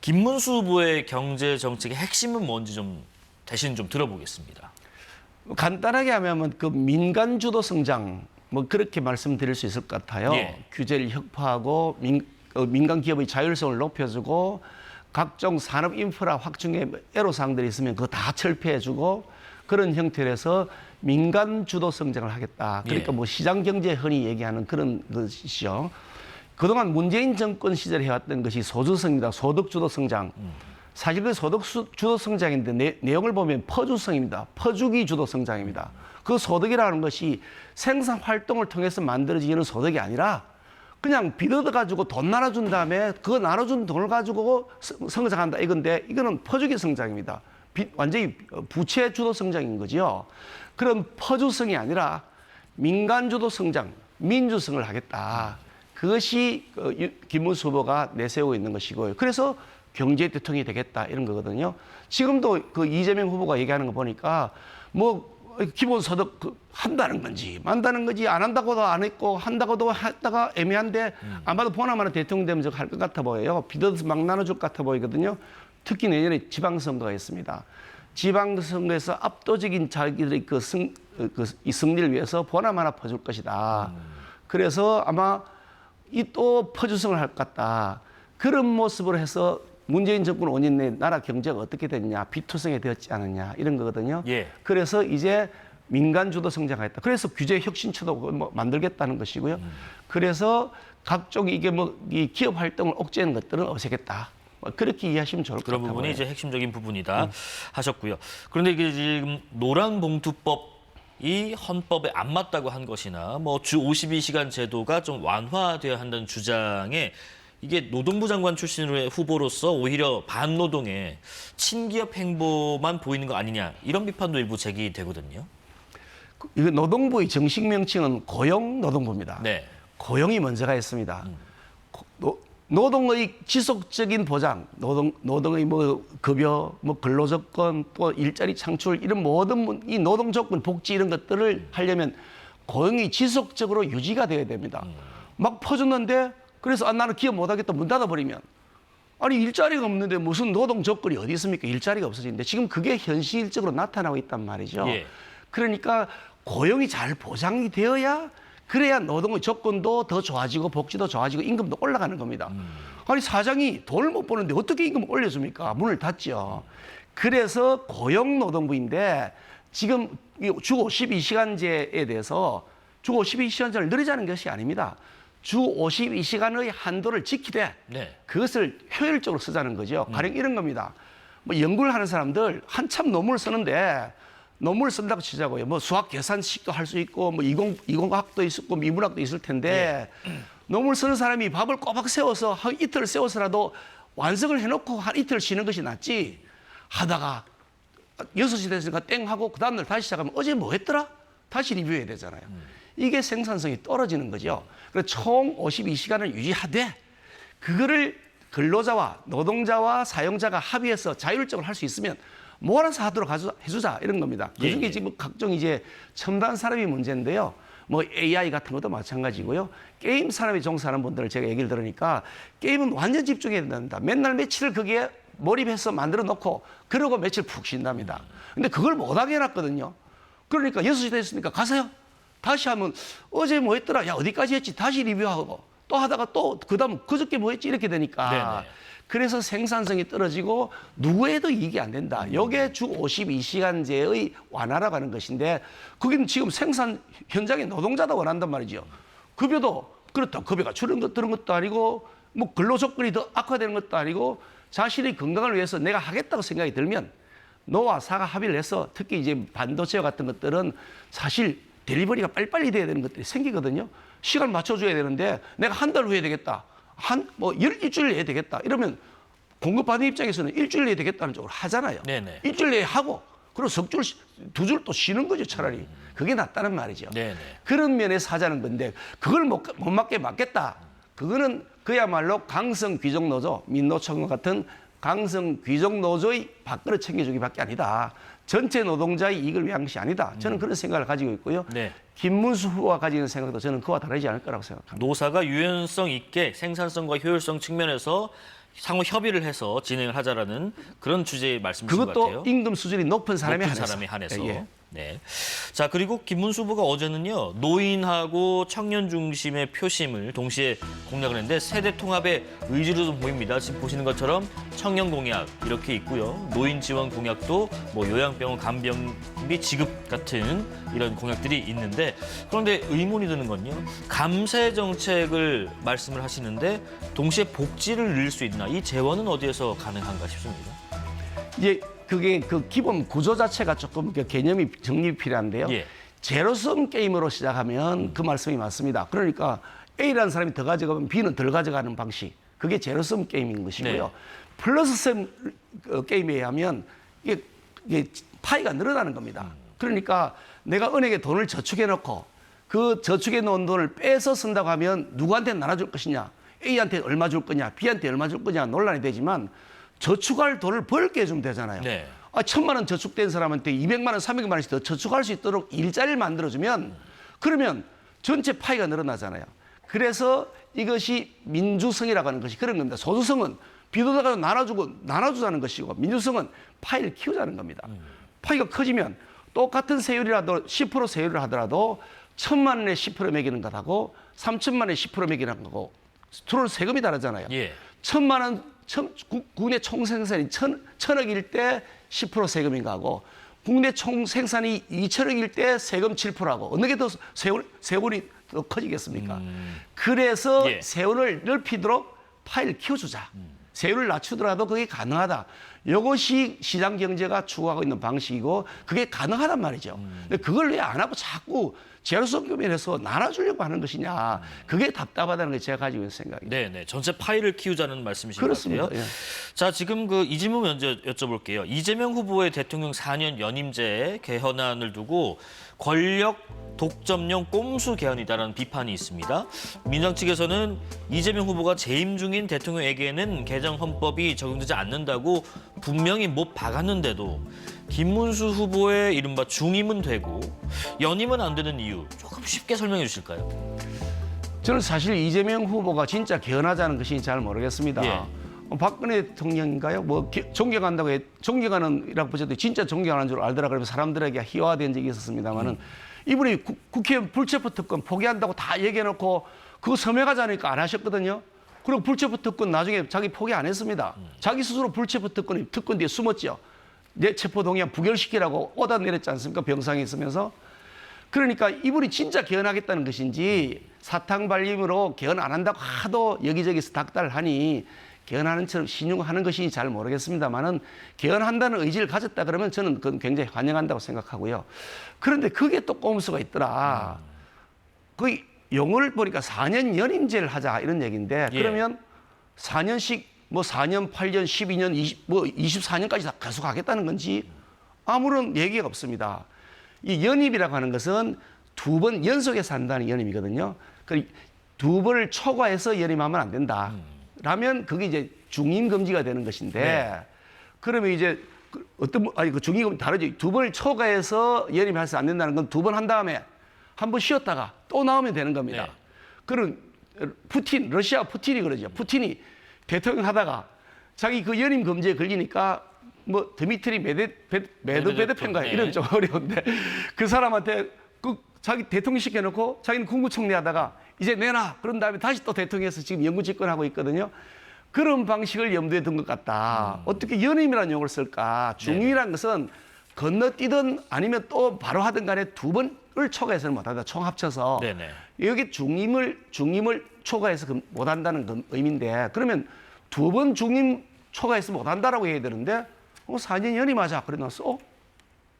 김문수 후보의 경제 정책의 핵심은 뭔지 좀 대신 좀 들어보겠습니다. 간단하게 하면 그 민간 주도 성장 뭐 그렇게 말씀드릴 수 있을 것 같아요. 예. 규제를 혁파하고 민간 기업의 자율성을 높여주고 각종 산업 인프라 확충의 애로사항들이 있으면 그거 다 철폐해주고 그런 형태로 해서 민간 주도 성장을 하겠다. 그러니까 예. 뭐 시장 경제 흔히 얘기하는 그런 것이죠. 그동안 문재인 정권 시절에 해왔던 것이 소주성입니다. 소득 주도 성장. 사실 그 소득 주도 성장인데 내용을 보면 퍼주성입니다. 퍼주기 주도 성장입니다. 그 소득이라는 것이 생산 활동을 통해서 만들어지는 소득이 아니라 그냥 빚 얻어가지고 돈 나눠준 다음에 그 나눠준 돈을 가지고 성장한다 이건데 이거는 퍼주기 성장입니다. 완전히 부채 주도 성장인 거죠. 그런 퍼주성이 아니라 민간 주도 성장, 민주성을 하겠다. 그것이 김문수 후보가 내세우고 있는 것이고요. 그래서 경제 대통령이 되겠다 이런 거거든요. 지금도 그 이재명 후보가 얘기하는 거 보니까 뭐 기본소득 한다는 건지 만다는 건지 안 한다고도 안 했고 한다고도 했다가 애매한데 아마도 보나마나 대통령 되면 할 것 같아 보여요. 빚어서 막 나눠줄 것 같아 보이거든요. 특히 내년에 지방선거가 있습니다. 지방선거에서 압도적인 자기들의 이 승리를 위해서 보나마나 퍼줄 것이다. 그래서 아마 이 또 퍼주성을 할 것 같다. 그런 모습으로 해서 문재인 정권 5년 내 나라 경제가 어떻게 됐냐, 비투성이 되었지 않았냐 이런 거거든요. 예. 그래서 이제 민간 주도 성장하겠다. 그래서 규제 혁신처도 뭐 만들겠다는 것이고요. 그래서 각종 이게 뭐 이 기업 활동을 억제하는 것들은 없애겠다. 그렇게 이해하시면 좋을 것 같아요. 그런 부분이 이제 핵심적인 부분이다 하셨고요. 그런데 이게 지금 노란봉투법이 헌법에 안 맞다고 한 것이나 뭐 주 52시간 제도가 좀 완화되어야 한다는 주장에 이게 노동부 장관 출신의 후보로서 오히려 반노동의 친기업 행보만 보이는 거 아니냐 이런 비판도 일부 제기되거든요. 이거 노동부의 정식 명칭은 고용노동부입니다. 네. 고용이 먼저가 있습니다. 노동의 지속적인 보장, 노동의 뭐 급여, 뭐 근로조건, 또 일자리 창출 이런 모든 이 노동 조건, 복지 이런 것들을 하려면 고용이 지속적으로 유지가 돼야 됩니다. 막 퍼졌는데 그래서 나는 기업 못하겠다 문 닫아버리면 아니 일자리가 없는데 무슨 노동 조건이 어디 있습니까? 일자리가 없어지는데 지금 그게 현실적으로 나타나고 있단 말이죠. 예. 그러니까 고용이 잘 보장이 되어야 그래야 노동의 조건도 더 좋아지고 복지도 좋아지고 임금도 올라가는 겁니다. 아니 사장이 돈을 못 버는데 어떻게 임금을 올려줍니까? 문을 닫죠. 그래서 고용노동부인데 지금 주 52시간제에 대해서 주 52시간제를 늘리자는 것이 아닙니다. 주 52시간의 한도를 지키되 네. 그것을 효율적으로 쓰자는 거죠. 가령 이런 겁니다. 뭐 연구를 하는 사람들 한참 논문을 쓰는데 논문을 쓴다고 치자고요. 뭐 수학 계산식도 할 수 있고 뭐 이공학도 있었고 미문학도 있을 텐데 논문을 쓰는 사람이 밥을 꼬박 세워서 한 이틀 세워서라도 완성을 해놓고 한 이틀 쉬는 것이 낫지 하다가 6시 됐으니까 땡 하고 그 다음날 다시 시작하면 어제 뭐 했더라? 다시 리뷰해야 되잖아요. 이게 생산성이 떨어지는 거죠. 그래서 총 52시간을 유지하되 그거를 근로자와 노동자와 사용자가 합의해서 자율적으로 할 수 있으면 뭐 알아서 하도록 해주자 이런 겁니다. 그중에 지금 각종 이제 첨단 산업이 문제인데요. 뭐 AI 같은 것도 마찬가지고요. 게임 산업에 종사하는 분들을 제가 얘기를 들으니까 게임은 완전 집중해야 된다. 맨날 며칠을 거기에 몰입해서 만들어 놓고 그러고 며칠 푹 쉰답니다. 근데 그걸 못하게 해놨거든요. 그러니까 6시 됐으니까 가세요. 다시 하면 어제 뭐 했더라. 야 어디까지 했지. 다시 리뷰하고 또 하다가 또 그다음 그저께 뭐 했지 이렇게 되니까 네네. 그래서 생산성이 떨어지고 누구에도 이익이 안 된다. 이게 주 52시간제의 완화라고 하는 것인데 그게 지금 생산 현장의 노동자도 원한단 말이죠. 급여도 그렇다. 급여가 줄는 것도 아니고 뭐 근로 조건이 더 악화되는 것도 아니고 자신의 건강을 위해서 내가 하겠다고 생각이 들면 노와 사가 합의를 해서 특히 이제 반도체와 같은 것들은 사실 딜리버리가 빨리빨리 돼야 되는 것들이 생기거든요. 시간 맞춰줘야 되는데 내가 한 달 후에 되겠다. 일주일 내에 되겠다. 이러면 공급받는 입장에서는 일주일 내에 되겠다는 쪽으로 하잖아요. 네네. 일주일 내에 하고 그리고 석 줄, 두 줄 또 쉬는 거죠, 차라리. 그게 낫다는 말이죠. 네네. 그런 면에서 하자는 건데 그걸 못 맞게 맞겠다. 그거는 그야말로 강성 귀족 노조, 민노총 같은 강성 귀족 노조의 밥그릇 챙겨주기밖에 아니다. 전체 노동자의 이익을 위한 것이 아니다. 저는 그런 생각을 가지고 있고요. 네. 김문수 후보가 가지는 생각도 저는 그와 다르지 않을 거라고 생각합니다. 노사가 유연성 있게 생산성과 효율성 측면에서 상호 협의를 해서 진행을 하자라는 그런 주제의 말씀이신 것 같아요. 그것도 임금 수준이 높은 사람에 한해서. 예. 네. 자, 그리고 김문수 후보가 어제는요, 노인하고 청년 중심의 표심을 동시에 공약을 했는데 세대 통합의 의지로 좀 보입니다. 지금 보시는 것처럼 청년 공약 이렇게 있고요. 노인 지원 공약도 뭐 요양병원 간병비 지급 같은 이런 공약들이 있는데, 그런데 의문이 드는 건요, 감세 정책을 말씀을 하시는데 동시에 복지를 늘릴 수 있나? 이 재원은 어디에서 가능한가 싶습니다. 이제 그게 그 기본 구조 자체가 조금 그 개념이 정립이 필요한데요. 예. 제로섬 게임으로 시작하면 그 말씀이 맞습니다. 그러니까 A라는 사람이 더 가져가면 B는 덜 가져가는 방식. 그게 제로섬 게임인 것이고요. 네. 플러스섬 게임에 의하면 이게 파이가 늘어나는 겁니다. 그러니까 내가 은행에 돈을 저축해 놓고 그 저축해 놓은 돈을 빼서 쓴다고 하면 누구한테 나눠줄 것이냐, A한테 얼마 줄 거냐, B한테 얼마 줄 거냐 논란이 되지만 저축할 돈을 벌게 해주면 되잖아요. 네. 1,000만 원 저축된 사람한테 200만 원, 300만 원씩 더 저축할 수 있도록 일자리를 만들어주면 그러면 전체 파이가 늘어나잖아요. 그래서 이것이 민주성이라고 하는 것이 그런 겁니다. 소주성은 빚어다가 나눠주자는 것이고 민주성은 파이를 키우자는 겁니다. 파이가 커지면 똑같은 세율이라도 10% 세율을 하더라도 1,000만 원에 10% 매기는 것하고 3,000만 원에 10% 매기는 거고 서로 세금이 다르잖아요. 예. 1,000만 원 국내 총생산이 1,000억일 때 10% 세금인 거하고 국내 총생산이 2,000억일 때 세금 7%하고 어느 게 더 세월이 더 커지겠습니까? 그래서 예. 세월을 넓히도록 파이를 키워주자. 세율을 낮추더라도 그게 가능하다. 이것이 시장 경제가 추구하고 있는 방식이고 그게 가능하단 말이죠. 근데 그걸 왜 안 하고 자꾸 제로섬 금연에서 나눠주려고 하는 것이냐. 그게 답답하다는 게 제가 가지고 있는 생각입니다. 네. 전체 파이를 키우자는 말씀이신 그렇습니다. 것 같아요. 예. 자, 지금 이 질문 먼저 여쭤볼게요. 이재명 후보의 대통령 4년 연임제 개헌안을 두고 권력 독점용 꼼수 개헌이다라는 비판이 있습니다. 민주당 측에서는 이재명 후보가 재임 중인 대통령에게는 개정 헌법이 적용되지 않는다고 분명히 못 박았는데도 김문수 후보의 이른바 중임은 되고 연임은 안 되는 이유 조금 쉽게 설명해 주실까요? 저는 사실 이재명 후보가 진짜 개헌하자는 것이 잘 모르겠습니다. 예. 박근혜 대통령인가요? 존경하는이라고 보셔도 진짜 존경하는 줄 알더라. 그러면 사람들에게 희화화된 적이 있었습니다만은 이분이 국회의원 불체포 특권 포기한다고 다 얘기해놓고 그거 서명하자니까 안 하셨거든요. 그리고 불체포 특권 나중에 자기 포기 안 했습니다. 자기 스스로 불체포 특권 뒤에 숨었죠. 내 체포 동의안 부결시키라고 오다 내렸지 않습니까? 병상에 있으면서. 그러니까 이분이 진짜 개헌하겠다는 것인지 사탕 발림으로 개헌 안 한다고 하도 여기저기서 닥달하니 개헌하는 처럼 신용하는 것인지 잘 모르겠습니다만은 개헌한다는 의지를 가졌다 그러면 저는 그건 굉장히 환영한다고 생각하고요. 그런데 그게 또 꼼수가 있더라. 그 용어를 보니까 4년 연임제를 하자 이런 얘기인데 그러면 4년씩 뭐 4년, 8년, 12년, 24년까지 다 계속 하겠다는 건지 아무런 얘기가 없습니다. 이 연임이라고 하는 것은 2번 연속해서 한다는 연임이거든요. 그 2번을 초과해서 연임하면 안 된다. 라면 그게 이제 중임 금지가 되는 것인데 그러면 이제 그 중임 다르죠. 2번을 초과해서 연임해서 안 된다는 건 2번 한 다음에 한 번 쉬었다가 또 나오면 되는 겁니다. 네. 그런 러시아 푸틴이 그러죠. 푸틴이 대통령 하다가 자기 그 연임 금지에 걸리니까 뭐 드미트리 메드베데프인가 네. 이름 좀 어려운데 그 사람한테 자기 대통령 시켜놓고 자기는 국무총리 하다가 이제 내놔 그런 다음에 다시 또 대통령에서 지금 영구 집권하고 있거든요. 그런 방식을 염두에 둔 것 같다. 어떻게 연임이라는 용어를 쓸까? 중임이라는 것은 건너뛰든 아니면 또 바로 하든 간에 2번을 초과해서는 못한다. 총 합쳐서. 네네. 여기 중임을 초과해서 못한다는 의미인데 그러면 2번 중임 초과해서 못한다라고 해야 되는데 4년 연임하자. 그래 놨어.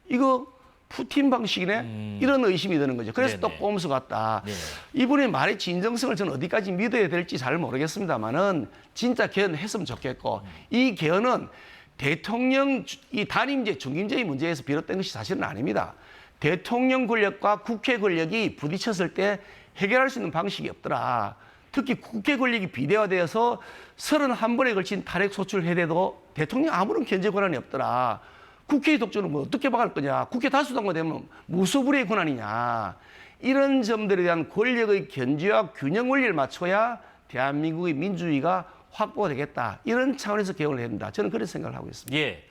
이거 푸틴 방식이네? 이런 의심이 드는 거죠. 그래서 네네. 또 꼼수 같다. 네네. 이분의 말의 진정성을 저는 어디까지 믿어야 될지 잘 모르겠습니다만은 진짜 개헌했으면 좋겠고 이 개헌은 대통령 이 단임제, 중임제의 문제에서 비롯된 것이 사실은 아닙니다. 대통령 권력과 국회 권력이 부딪혔을 때 해결할 수 있는 방식이 없더라. 특히 국회 권력이 비대화되어서 31번에 걸친 탄핵 소추해대도 대통령 아무런 견제 권한이 없더라. 국회의 독주는 뭐 어떻게 막을 거냐. 국회 다수당가 되면 무소불위의 권한이냐. 이런 점들에 대한 권력의 견제와 균형 원리를 맞춰야 대한민국의 민주주의가 확보되겠다. 이런 차원에서 개혁을 해야 된다. 저는 그런 생각을 하고 있습니다. 예.